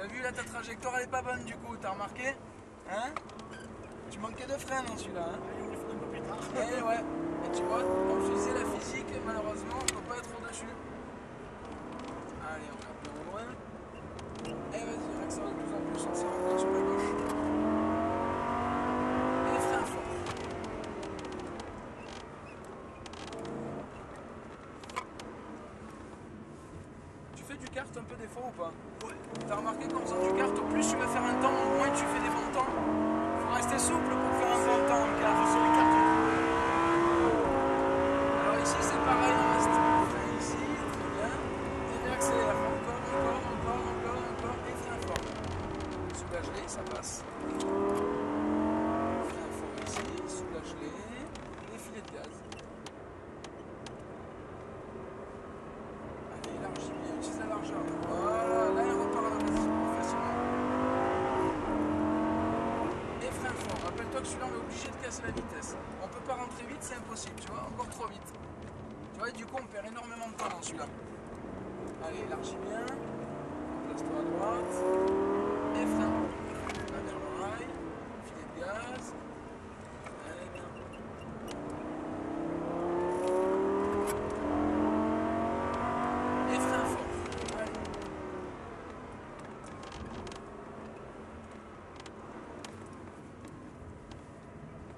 T'as vu là, ta trajectoire elle est pas bonne du coup, t'as remarqué? Hein? Tu manquais de frein dans celui-là. Hein? Il faut un peu plus tard. Et ouais, et tu vois, comme je disais, la physique, malheureusement, on peut pas être au-dessus. Allez, on va bien au loin. Et vas-y, on accélère de plus en plus, on s'est rentré sur la gauche. Et frein fort. Tu fais du kart un peu des fois ou pas? Ouais. T'as remarqué qu'en faisant du kart, au plus tu vas faire un temps, au moins tu fais des bons temps. Faut rester souple pour faire un bon temps en kart. Sur les cartes. Alors ici c'est pareil, on reste frein ici, très bien. Et réaccélère, encore, et frein fort. Soulage-les, ça passe. Frein fort ici, soulage-les, et filet de gaz. Allez, élargis bien, utilise la largeur. Voilà, là il repart à la base, facilement. Et frein fort, rappelle-toi que celui-là on est obligé de casser la vitesse. On peut pas rentrer vite, c'est impossible, tu vois, encore trop vite. Tu vois, et du coup on perd énormément de temps dans celui-là. Allez, élargis bien. Place-toi à droite. Et frein. Là vers le rail. Filet de gaz. Allez, bien. Et frein fort. Allez.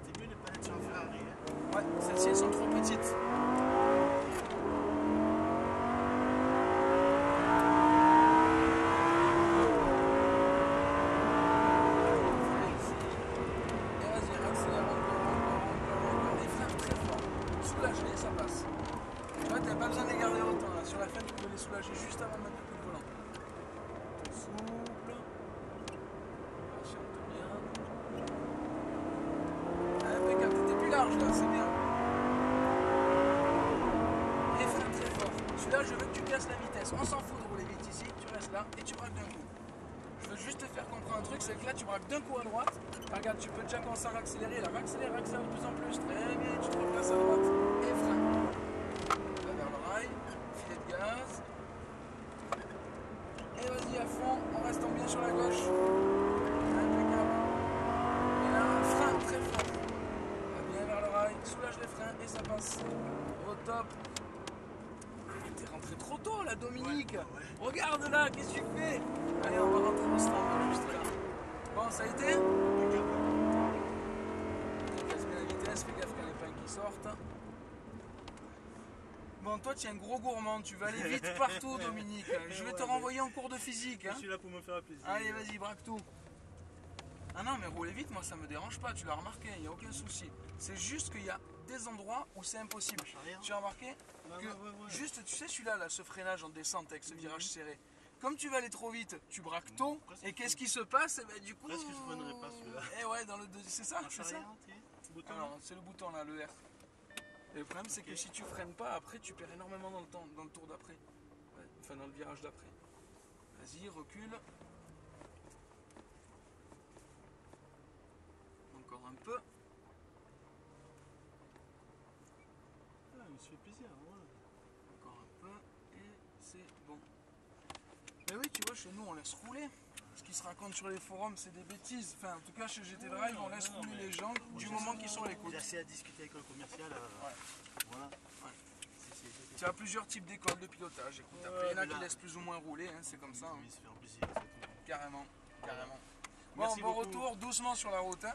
C'est mieux de pas être sur un Ferrari. Hein. Ouais, celles-ci elles sont trop petites. Ça passe. Tu vois, t'as pas besoin de les garder autant là. Sur la fin, tu peux les soulager juste avant de mettre le coup de volant. Souple. Patiente bien. Impeccable, t'étais plus large là, c'est bien. Et frein très fort. Celui-là, je veux que tu casses la vitesse. On s'en fout de rouler vite ici, tu restes là et tu braques d'un coup. Je veux juste te faire comprendre un truc, c'est que là, tu braques d'un coup à droite. Regarde, tu peux déjà commencer à accélérer. Là, accélère de plus en plus. Très bien, tu te replaces à droite. Et frein. Là vers le rail. Filet de gaz. Et vas-y à fond, en restant bien sur la gauche. Impeccable. Et là, frein très fort. Là, bien vers le rail. Soulage les freins et ça passe. Au top. T'es rentré trop tôt là, Dominique. Ouais. Regarde là, qu'est-ce que tu fais? Allez, on va rentrer au stand juste là. Bon, ça a été? Casse bien la vitesse, fais gaffe qu'il y a les pins qui sortent. Bon, toi, tu es un gros gourmand, tu vas aller vite partout, Dominique. Je vais te renvoyer en cours de physique. Je Hein. suis là pour me faire plaisir. Allez, vas-y, braque tout. Ah non, mais rouler vite, moi, ça me dérange pas, tu l'as remarqué, il n'y a aucun souci. C'est juste qu'il y a des endroits où c'est impossible. Tu as remarqué que juste, tu sais, celui-là, là, ce freinage en descente avec ce virage serré, comme tu vas aller trop vite, tu braques tôt, et qu'est-ce qui se passe? Et ben, du coup. Presque je ne freinerai pas celui-là. Et ouais, dans le c'est ça, c'est ça. Alors, C'est le bouton là, le R. Et le problème, c'est que si tu freines pas, après, tu perds énormément dans le temps, dans le tour d'après. Ouais, enfin, dans le virage d'après. Vas-y, recule. Encore un peu. ah, il se fait plaisir. Voilà. Encore un peu. Et c'est bon. Mais oui, tu vois, chez nous, on laisse rouler. Ce qui se raconte sur les forums, c'est des bêtises. Enfin, en tout cas, chez GT Drive, on laisse rouler les gens du moment qu'ils sont à l'écoute. J'ai assez à discuter avec le commercial. Ouais. Voilà. Ouais. Tu as plusieurs types d'écoles de pilotage. Écoute, après, il y en a qui laissent plus ou moins rouler, hein, c'est comme ça. Hein. Oui, se faire plaisir, c'est tout. Carrément, carrément. Bon, Merci bon beaucoup. retour, doucement sur la route. Hein.